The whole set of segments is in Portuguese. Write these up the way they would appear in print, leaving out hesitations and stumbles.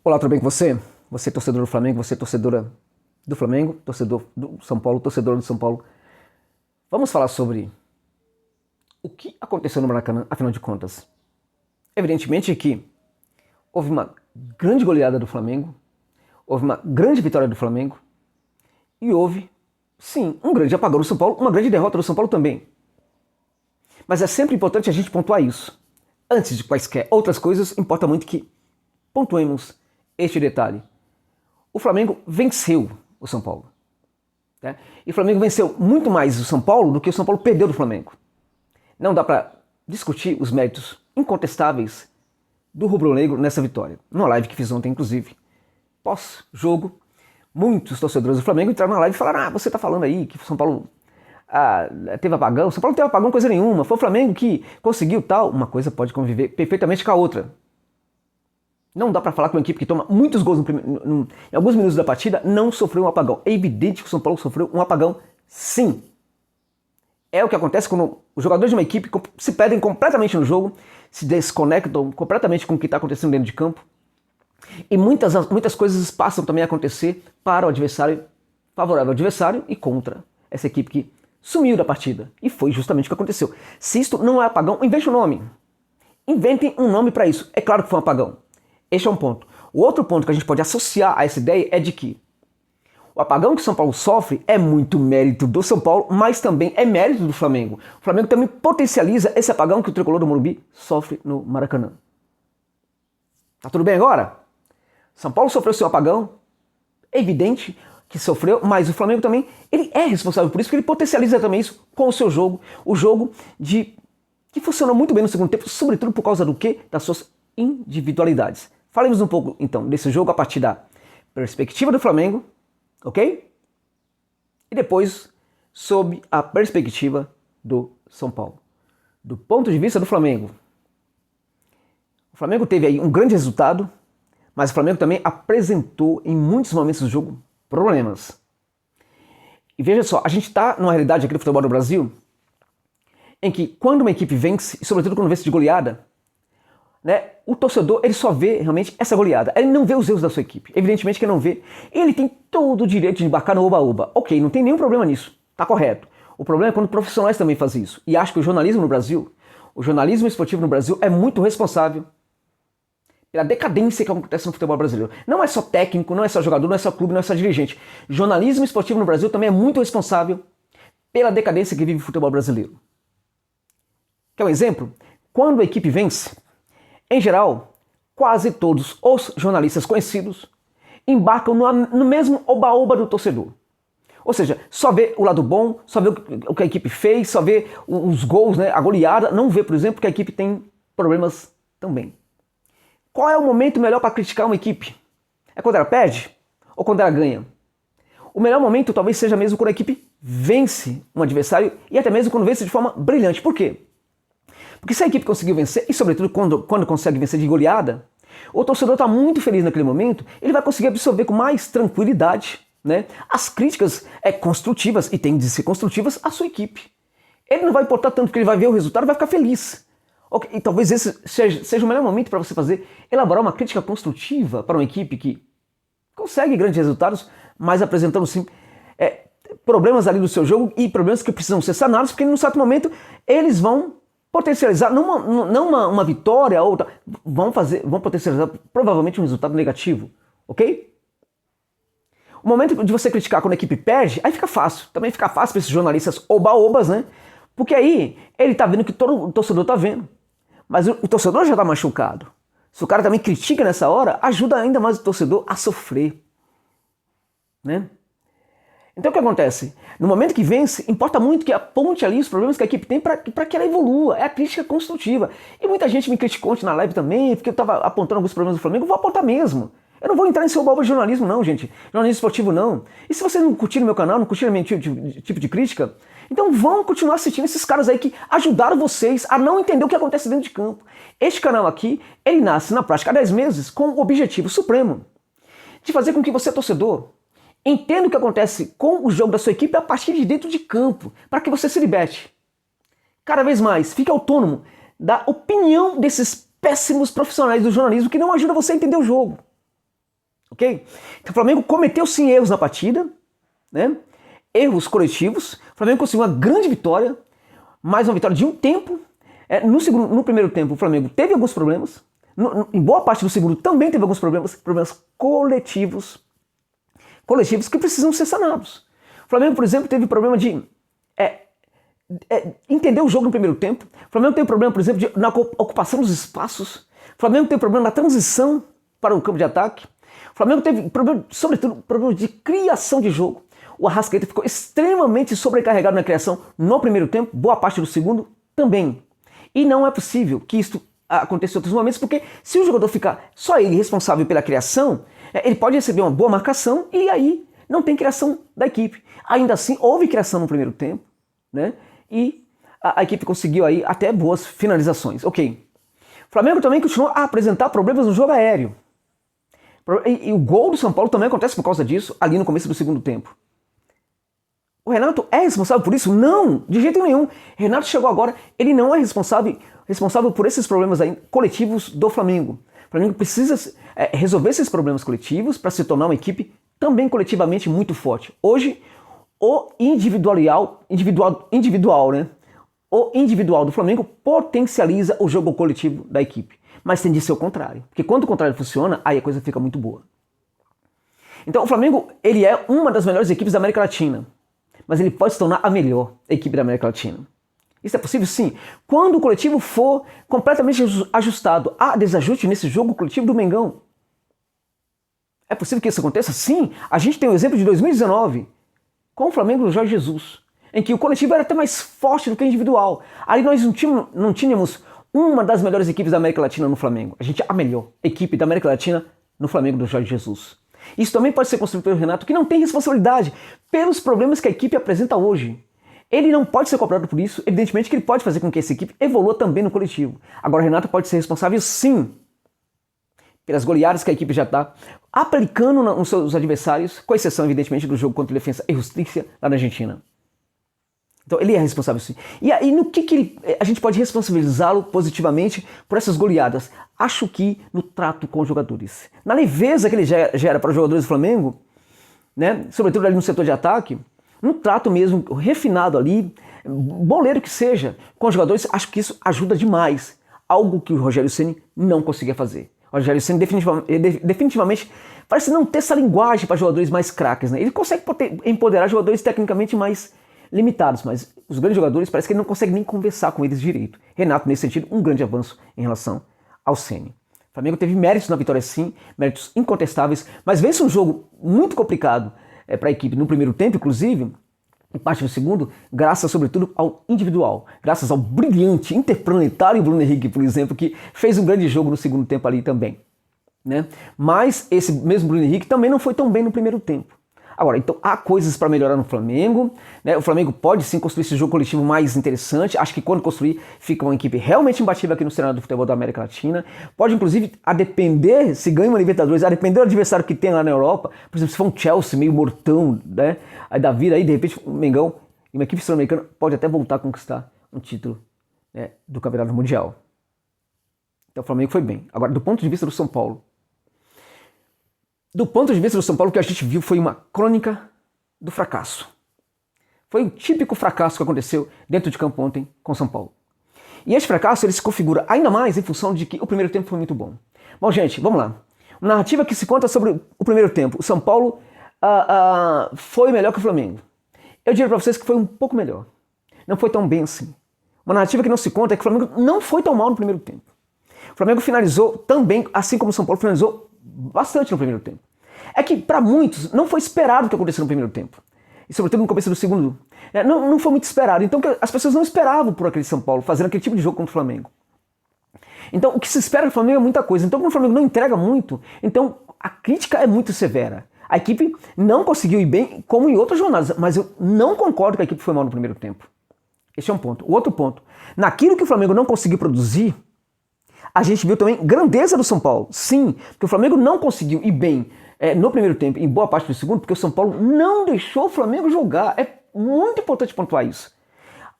Olá, tudo bem com você? Você torcedor do Flamengo, você torcedora do Flamengo, torcedor do São Paulo, torcedora do São Paulo. Vamos falar sobre o que aconteceu no Maracanã, afinal de contas. Evidentemente que houve uma grande goleada do Flamengo, houve uma grande vitória do Flamengo e houve, sim, um grande apagão do São Paulo, uma grande derrota do São Paulo também. Mas é sempre importante a gente pontuar isso. Antes de quaisquer outras coisas, importa muito que pontuemos este detalhe. O Flamengo venceu o São Paulo. Né? E o Flamengo venceu muito mais o São Paulo do que o São Paulo perdeu do Flamengo. Não dá para discutir os méritos incontestáveis do rubro-negro nessa vitória. Numa live que fiz ontem, inclusive, pós-jogo, muitos torcedores do Flamengo entraram na live e falaram: você tá falando aí que o São Paulo teve apagão? O São Paulo não teve apagão coisa nenhuma, foi o Flamengo que conseguiu tal. Uma coisa pode conviver perfeitamente com a outra. Não dá para falar que uma equipe que toma muitos gols em alguns minutos da partida não sofreu um apagão. É evidente que o São Paulo sofreu um apagão, sim. É o que acontece quando os jogadores de uma equipe se perdem completamente no jogo, se desconectam completamente com o que está acontecendo dentro de campo. E muitas coisas passam também a acontecer para o adversário, favorável ao adversário e contra essa equipe que sumiu da partida. E foi justamente o que aconteceu. Se isto não é apagão, invente um nome. Inventem um nome para isso. É claro que foi um apagão. Este é um ponto. O outro ponto que a gente pode associar a essa ideia é de que o apagão que o São Paulo sofre é muito mérito do São Paulo, mas também é mérito do Flamengo. O Flamengo também potencializa esse apagão que o tricolor do Morumbi sofre no Maracanã. Tá tudo bem agora? São Paulo sofreu seu apagão, é evidente que sofreu, mas o Flamengo também ele é responsável por isso, porque ele potencializa também isso com o seu jogo, o jogo que funcionou muito bem no segundo tempo, sobretudo por causa do quê? Das suas individualidades. Falemos um pouco, então, desse jogo a partir da perspectiva do Flamengo, ok? E depois, sob a perspectiva do São Paulo. Do ponto de vista do Flamengo, o Flamengo teve aí um grande resultado, mas o Flamengo também apresentou em muitos momentos do jogo problemas. E veja só, a gente está numa realidade aqui do futebol do Brasil em que quando uma equipe vence, e sobretudo quando vence de goleada, né, o torcedor ele só vê realmente essa goleada. Ele não vê os erros da sua equipe. Evidentemente que ele não vê. Ele tem todo o direito de embarcar no oba-oba. Ok, não tem nenhum problema nisso. Tá correto. O problema é quando profissionais também fazem isso. E acho que o jornalismo no Brasil, o jornalismo esportivo no Brasil é muito responsável pela decadência que acontece no futebol brasileiro. Não é só técnico, não é só jogador, não é só clube, não é só dirigente. O jornalismo esportivo no Brasil também é muito responsável pela decadência que vive o futebol brasileiro. Quer um exemplo? Quando a equipe vence, em geral, quase todos os jornalistas conhecidos embarcam no mesmo oba-oba do torcedor. Ou seja, só vê o lado bom, só vê o que a equipe fez, só vê os gols, né, a goleada, não vê, por exemplo, que a equipe tem problemas também. Qual é o momento melhor para criticar uma equipe? É quando ela perde ou quando ela ganha? O melhor momento talvez seja mesmo quando a equipe vence um adversário e até mesmo quando vence de forma brilhante. Por quê? Porque se a equipe conseguiu vencer, e sobretudo quando consegue vencer de goleada, o torcedor está muito feliz naquele momento, ele vai conseguir absorver com mais tranquilidade, né, as críticas construtivas, e tem de ser construtivas, à sua equipe. Ele não vai importar tanto, porque ele vai ver o resultado e vai ficar feliz. Okay, e talvez esse seja o melhor momento para você elaborar uma crítica construtiva para uma equipe que consegue grandes resultados, mas apresentando sim problemas ali do seu jogo e problemas que precisam ser sanados, porque num certo momento eles vão potencializar, não uma vitória ou outra, vão potencializar provavelmente um resultado negativo, ok? O momento de você criticar quando a equipe perde, aí fica fácil. Também fica fácil para esses jornalistas oba-obas, né? Porque aí ele tá vendo o que todo o torcedor tá vendo. Mas o torcedor já tá machucado. Se o cara também critica nessa hora, ajuda ainda mais o torcedor a sofrer, né? Então o que acontece? No momento que vence, importa muito que aponte ali os problemas que a equipe tem para que ela evolua. É a crítica construtiva. E muita gente me criticou ontem na live também, porque eu estava apontando alguns problemas do Flamengo. Eu vou apontar mesmo. Eu não vou entrar nesse oba de jornalismo não, gente. Jornalismo esportivo não. E se vocês não curtirem meu canal, não curtirem meu tipo de crítica, então vão continuar assistindo esses caras aí que ajudaram vocês a não entender o que acontece dentro de campo. Este canal aqui, ele nasce na prática há 10 meses com o objetivo supremo de fazer com que você, torcedor, entenda o que acontece com o jogo da sua equipe a partir de dentro de campo, para que você se liberte. Cada vez mais, fique autônomo da opinião desses péssimos profissionais do jornalismo que não ajudam você a entender o jogo. ok? Então o Flamengo cometeu sim erros na partida, né? Erros coletivos. O Flamengo conseguiu uma grande vitória, mais uma vitória de um tempo. No primeiro tempo o Flamengo teve alguns problemas, em boa parte do segundo também teve alguns problemas coletivos que precisam ser sanados. O Flamengo, por exemplo, teve problema de entender o jogo no primeiro tempo. O Flamengo teve problema, por exemplo, na ocupação dos espaços. O Flamengo teve problema na transição para o campo de ataque. O Flamengo teve problema, sobretudo, problema de criação de jogo. O Arrascaeta ficou extremamente sobrecarregado na criação no primeiro tempo, boa parte do segundo também. E não é possível que isso aconteça em outros momentos, porque se o jogador ficar só ele responsável pela criação, ele pode receber uma boa marcação e aí não tem criação da equipe. Ainda assim, houve criação no primeiro tempo, né? E a equipe conseguiu aí até boas finalizações. Ok. O Flamengo também continuou a apresentar problemas no jogo aéreo. E o gol do São Paulo também acontece por causa disso, ali no começo do segundo tempo. O Renato é responsável por isso? Não, de jeito nenhum. Renato chegou agora, ele não é responsável por esses problemas aí, coletivos do Flamengo. O Flamengo precisa resolver esses problemas coletivos para se tornar uma equipe também coletivamente muito forte. Hoje, o individual, né? O individual do Flamengo potencializa o jogo coletivo da equipe. Mas tem de ser o contrário. Porque quando o contrário funciona, aí a coisa fica muito boa. Então o Flamengo, ele é uma das melhores equipes da América Latina. Mas ele pode se tornar a melhor equipe da América Latina. Isso é possível? Sim. Quando o coletivo for completamente ajustado. Há desajuste nesse jogo coletivo do Mengão. É possível que isso aconteça? Sim. A gente tem o exemplo de 2019, com o Flamengo do Jorge Jesus, em que o coletivo era até mais forte do que o individual. Ali nós não tínhamos uma das melhores equipes da América Latina no Flamengo. A gente é a melhor equipe da América Latina no Flamengo do Jorge Jesus. Isso também pode ser construído pelo Renato, que não tem responsabilidade pelos problemas que a equipe apresenta hoje. Ele não pode ser cobrado por isso, evidentemente que ele pode fazer com que essa equipe evolua também no coletivo. Agora o Renato pode ser responsável sim pelas goleadas que a equipe já está aplicando nos seus adversários, com exceção evidentemente do jogo contra o Defensa e Justicia lá na Argentina. Então ele é responsável sim. E aí no que a gente pode responsabilizá-lo positivamente por essas goleadas? Acho que no trato com os jogadores. Na leveza que ele gera para os jogadores do Flamengo, né, sobretudo ali no setor de ataque, no trato mesmo refinado ali, boleiro que seja, com os jogadores, acho que isso ajuda demais. Algo que o Rogério Ceni não conseguia fazer. O Rogério Ceni definitivamente parece não ter essa linguagem para jogadores mais craques, né? Ele consegue empoderar jogadores tecnicamente mais limitados, mas os grandes jogadores parece que ele não consegue nem conversar com eles direito. Renato, nesse sentido, um grande avanço em relação ao Ceni. O Flamengo teve méritos na vitória sim, méritos incontestáveis, mas vence um jogo muito complicado para a equipe no primeiro tempo, inclusive, em parte do segundo, graças sobretudo ao individual, graças ao brilhante, interplanetário Bruno Henrique, por exemplo, que fez um grande jogo no segundo tempo ali também, né? Mas esse mesmo Bruno Henrique também não foi tão bem no primeiro tempo. Agora, então há coisas para melhorar no Flamengo, né? O Flamengo pode sim construir esse jogo coletivo mais interessante. Acho que quando construir, fica uma equipe realmente imbatível aqui no cenário do futebol da América Latina. Pode inclusive, a depender, se ganha uma Libertadores, a depender do adversário que tem lá na Europa, por exemplo, se for um Chelsea meio mortão, né? Aí da vida, aí de repente o Mengão, uma equipe sul-americana, pode até voltar a conquistar um título, né, do Campeonato Mundial. Então o Flamengo foi bem. Agora, do ponto de vista do São Paulo, o que a gente viu foi uma crônica do fracasso. Foi um típico fracasso que aconteceu dentro de campo ontem com o São Paulo. E esse fracasso ele se configura ainda mais em função de que o primeiro tempo foi muito bom. Bom, gente, vamos lá. Uma narrativa que se conta sobre o primeiro tempo. O São Paulo foi melhor que o Flamengo. Eu diria para vocês que foi um pouco melhor. Não foi tão bem assim. Uma narrativa que não se conta é que o Flamengo não foi tão mal no primeiro tempo. O Flamengo finalizou também, assim como o São Paulo finalizou bastante no primeiro tempo. É que para muitos não foi esperado o que aconteceu no primeiro tempo. E sobretudo no começo do segundo. Não foi muito esperado. Então as pessoas não esperavam por aquele São Paulo fazendo aquele tipo de jogo contra o Flamengo. Então o que se espera do Flamengo é muita coisa. Então quando o Flamengo não entrega muito, então a crítica é muito severa. A equipe não conseguiu ir bem como em outras jornadas, mas eu não concordo que a equipe foi mal no primeiro tempo. Esse é um ponto. O outro ponto, naquilo que o Flamengo não conseguiu produzir, a gente viu também grandeza do São Paulo. Sim, porque o Flamengo não conseguiu ir bem no primeiro tempo, em boa parte do segundo, porque o São Paulo não deixou o Flamengo jogar. É muito importante pontuar isso.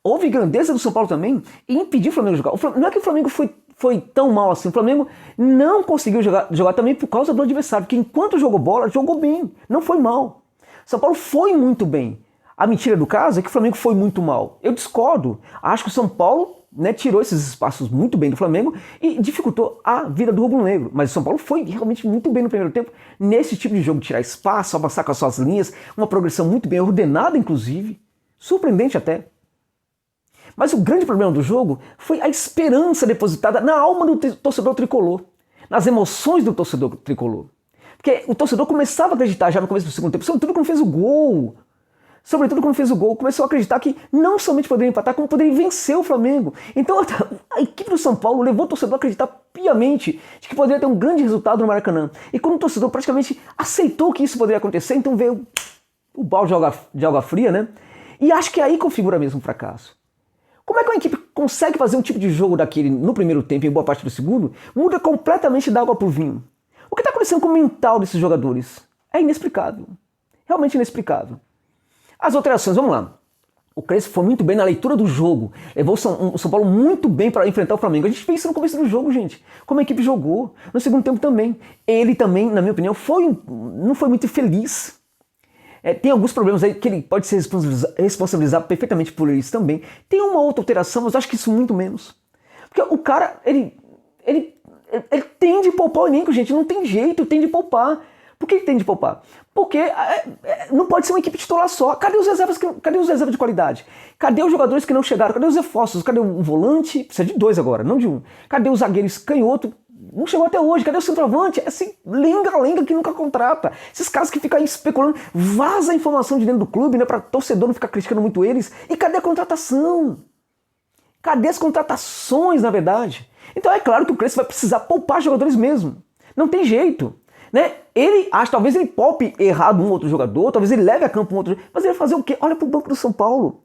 Houve grandeza do São Paulo também em impedir o Flamengo de jogar. Não é que o Flamengo foi tão mal assim. O Flamengo não conseguiu jogar também por causa do adversário, porque enquanto jogou bola, jogou bem, não foi mal. São Paulo foi muito bem. A mentira do caso é que o Flamengo foi muito mal. Eu discordo. Acho que o São Paulo, né, tirou esses espaços muito bem do Flamengo e dificultou a vida do rubro-negro. Mas o São Paulo foi realmente muito bem no primeiro tempo nesse tipo de jogo, tirar espaço, avançar com as suas linhas, uma progressão muito bem ordenada, inclusive. Surpreendente até. Mas o grande problema do jogo foi a esperança depositada na alma do torcedor tricolor, nas emoções do torcedor tricolor. Porque o torcedor começava a acreditar já no começo do segundo tempo, sobretudo quando fez o gol. Começou a acreditar que não somente poderia empatar, como poderia vencer o Flamengo. Então a equipe do São Paulo levou o torcedor a acreditar piamente de que poderia ter um grande resultado no Maracanã. E quando o torcedor praticamente aceitou que isso poderia acontecer, então veio o balde de água fria, né? E acho que aí configura mesmo um fracasso. Como é que uma equipe consegue fazer um tipo de jogo daquele no primeiro tempo e em boa parte do segundo, muda completamente da água pro vinho? O que está acontecendo com o mental desses jogadores? É inexplicável. Realmente inexplicável. As alterações, vamos lá. O Crespo foi muito bem na leitura do jogo. Levou o São Paulo muito bem para enfrentar o Flamengo. A gente fez isso no começo do jogo, gente. Como a equipe jogou. No segundo tempo também. Ele também, na minha opinião, não foi muito feliz. Tem alguns problemas aí que ele pode se responsabilizar perfeitamente por eles também. Tem uma outra alteração, mas acho que isso muito menos. Porque o cara, ele tem de poupar o elenco, gente. Não tem jeito, tem de poupar. Por que ele tem de poupar? Porque não pode ser uma equipe titular só. Cadê os reservas de qualidade? Cadê os jogadores que não chegaram? Cadê os reforços? Cadê um volante? Precisa de 2 agora, não de 1. Cadê os zagueiros canhoto? Não chegou até hoje. Cadê o centroavante? É assim, lenga que nunca contrata. Esses caras que ficam aí especulando, vaza a informação de dentro do clube, né, para torcedor não ficar criticando muito eles. E cadê a contratação? Cadê as contratações, na verdade? Então é claro que o Crespo vai precisar poupar jogadores mesmo. Não tem jeito. Né? Talvez ele poupe errado um outro jogador, talvez ele leve a campo um outro jogador, mas ele vai fazer o quê? Olha pro banco do São Paulo.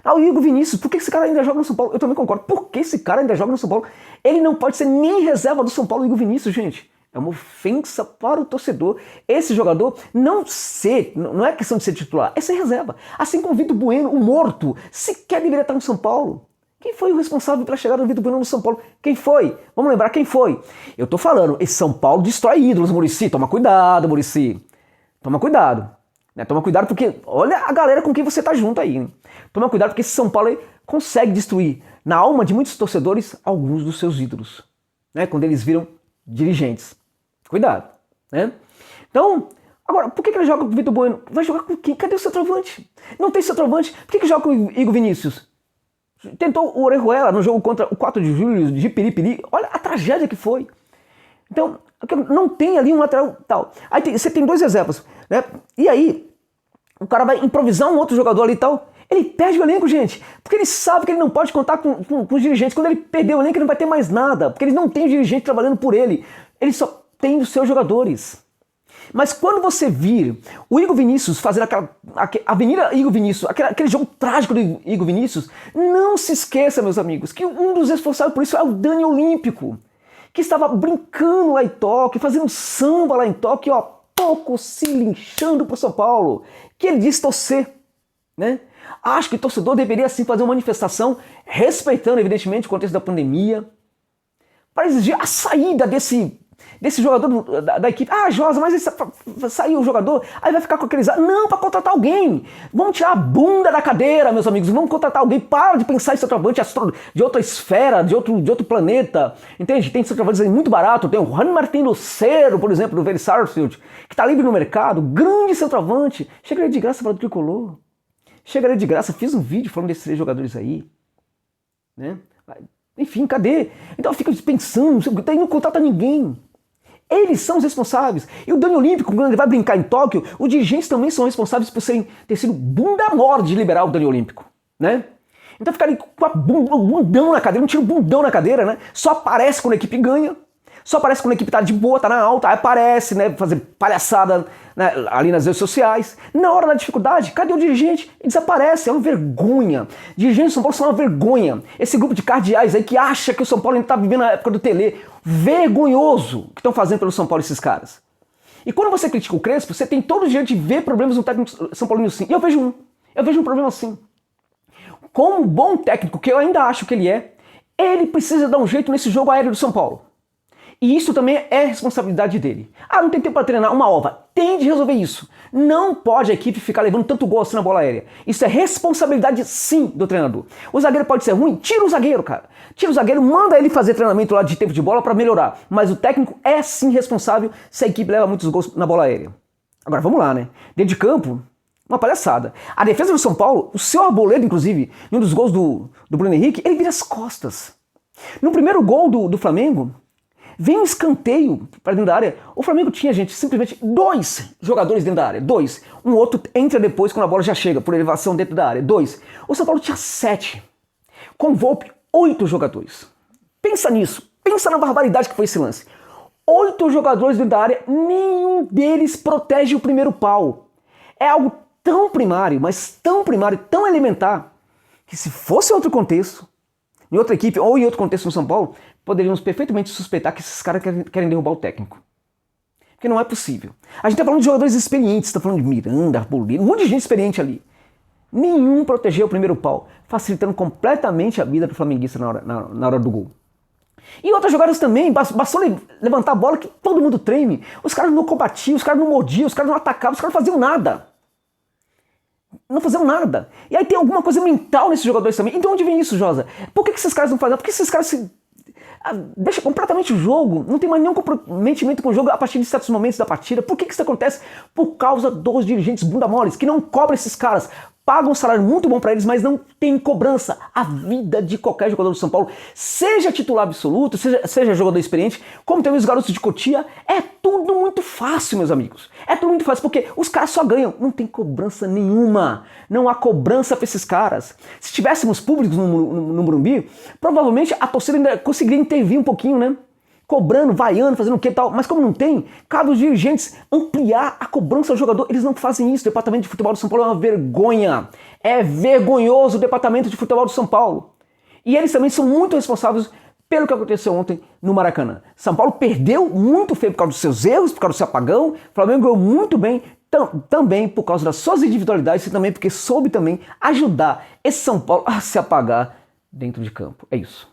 O Igor Vinícius, por que esse cara ainda joga no São Paulo? Eu também concordo. Por que esse cara ainda joga no São Paulo? Ele não pode ser nem reserva do São Paulo, Igor Vinícius, gente. É uma ofensa para o torcedor. Esse jogador não é questão de ser titular, é ser reserva. Assim como o Vitor Bueno, o morto, sequer deveria estar no São Paulo. Quem foi o responsável pela chegada do Vitor Bueno no São Paulo? Quem foi? Vamos lembrar quem foi. Eu tô falando, esse São Paulo destrói ídolos, Muricy. Toma cuidado, Muricy. Toma cuidado. Né? Toma cuidado porque olha a galera com quem você tá junto aí. Hein? Toma cuidado porque esse São Paulo aí consegue destruir na alma de muitos torcedores alguns dos seus ídolos. Né? Quando eles viram dirigentes. Cuidado. Né? Então, agora, por que ele joga com o Vitor Bueno? Vai jogar com quem? Cadê o centroavante? Não tem centroavante. Por que joga com o Igor Vinícius? Tentou o Orejuela no jogo contra o 4 de julho de Piripiri. Olha a tragédia que foi. Então, não tem ali um lateral tal. Aí você tem 2 reservas. Né? E aí, o cara vai improvisar um outro jogador ali e tal. Ele perde o elenco, gente. Porque ele sabe que ele não pode contar com os dirigentes. Quando ele perder o elenco, ele não vai ter mais nada. Porque ele não tem dirigente trabalhando por ele. Ele só tem os seus jogadores. Mas quando você vir o Igor Vinícius fazendo aquela Avenida Igor Vinícius, aquele jogo trágico do Igor Vinícius, não se esqueça, meus amigos, que um dos responsáveis por isso é o Dani Olímpico, que estava brincando lá em Tóquio, fazendo samba lá em Tóquio, ó, pouco se linchando pro São Paulo, que ele disse torcer, né? Acho que o torcedor deveria sim fazer uma manifestação, respeitando evidentemente o contexto da pandemia, para exigir a saída desse jogador da equipe. Josa, mas saiu o jogador, aí vai ficar com aqueles... Não, para contratar alguém. Vamos tirar a bunda da cadeira, meus amigos. Vamos contratar alguém. Para de pensar em centroavante de outra esfera, de outro planeta. Entende? Tem centroavantes aí muito barato. Tem o Juan Martín Lucero, por exemplo, do Vélez Sarsfield, que está livre no mercado. Grande centroavante. Chegaria de graça para o Tricolor. Chegaria de graça. Fiz um vídeo falando desses 3 jogadores aí. Né? Enfim, cadê? Então fica pensando, daí não contrata ninguém. Eles são os responsáveis. E o Dani Olímpico, quando ele vai brincar em Tóquio, os dirigentes também são responsáveis por ter sido bunda mole de liberar o Dani Olímpico. Né? Então ficarem com o bundão na cadeira, não tira o bundão na cadeira, né? Só aparece quando a equipe ganha. Só aparece quando a equipe tá de boa, tá na alta, aí aparece, né? Fazer palhaçada, né, ali nas redes sociais. Na hora da dificuldade, cadê o dirigente? Ele desaparece, é uma vergonha. Dirigentes do São Paulo são uma vergonha. Esse grupo de cardeais aí que acha que o São Paulo ainda tá vivendo a época do Tele. Vergonhoso que estão fazendo pelo São Paulo esses caras. E quando você critica o Crespo, você tem todo o direito de ver problemas no técnico São Paulino sim. E eu vejo um problema assim. Como um bom técnico, que eu ainda acho que ele é, Ele precisa dar um jeito nesse jogo aéreo do São Paulo. E isso também é responsabilidade dele. Ah, não tem tempo para treinar uma ova. Tem de resolver isso. Não pode a equipe ficar levando tanto gol assim na bola aérea. Isso é responsabilidade, sim, do treinador. O zagueiro pode ser ruim? Tira o zagueiro, cara. Tira o zagueiro, manda ele fazer treinamento lá de tempo de bola para melhorar. Mas o técnico é sim responsável se a equipe leva muitos gols na bola aérea. Agora, vamos lá, né? Dentro de campo, uma palhaçada. A defesa do São Paulo, o seu Arboleda, inclusive, em um dos gols do Bruno Henrique, ele vira as costas. No primeiro gol do Flamengo, vem um escanteio para dentro da área. O Flamengo tinha, gente, simplesmente 2 jogadores dentro da área. 2. Um outro entra depois quando a bola já chega, por elevação dentro da área. 2. O São Paulo tinha 7. Com o Volpi, 8 jogadores. Pensa nisso. Pensa na barbaridade que foi esse lance. 8 jogadores dentro da área, nenhum deles protege o primeiro pau. É algo tão primário, mas tão primário, tão elementar, que se fosse outro contexto, em outra equipe ou em outro contexto no São Paulo, poderíamos perfeitamente suspeitar que esses caras querem derrubar o técnico. Porque não é possível. A gente está falando de jogadores experientes, está falando de Miranda, Arboleda, um monte de gente experiente ali. Nenhum protegeu o primeiro pau, facilitando completamente a vida do flamenguista na hora do gol. E outras jogadas também, bastou levantar a bola que todo mundo treme. Os caras não combatiam, os caras não mordiam, os caras não atacavam, os caras não faziam nada. Não faziam nada. E aí tem alguma coisa mental nesses jogadores também. Então onde vem isso, Josa? Por que esses caras não fazem? Por que esses caras deixam completamente o jogo? Não tem mais nenhum comprometimento com o jogo a partir de certos momentos da partida. Por que isso acontece? Por causa dos dirigentes bunda moles, que não cobram esses caras. Pagam um salário muito bom para eles, mas não tem cobrança. A vida de qualquer jogador do São Paulo, seja titular absoluto, seja jogador experiente, como também os garotos de Cotia, é tudo muito fácil, meus amigos. É tudo muito fácil, porque os caras só ganham. Não tem cobrança nenhuma. Não há cobrança para esses caras. Se tivéssemos públicos no Morumbi, provavelmente a torcida ainda conseguiria intervir um pouquinho, né? Cobrando, vaiando, fazendo o que e tal. Mas como não tem, cabe aos dirigentes ampliar a cobrança ao jogador. Eles não fazem isso. O departamento de futebol do São Paulo é uma vergonha. É vergonhoso o departamento de futebol do São Paulo. E eles também são muito responsáveis pelo que aconteceu ontem no Maracanã. São Paulo perdeu muito feio por causa dos seus erros, por causa do seu apagão. O Flamengo ganhou muito bem, também por causa das suas individualidades e também porque soube também ajudar esse São Paulo a se apagar dentro de campo. É isso.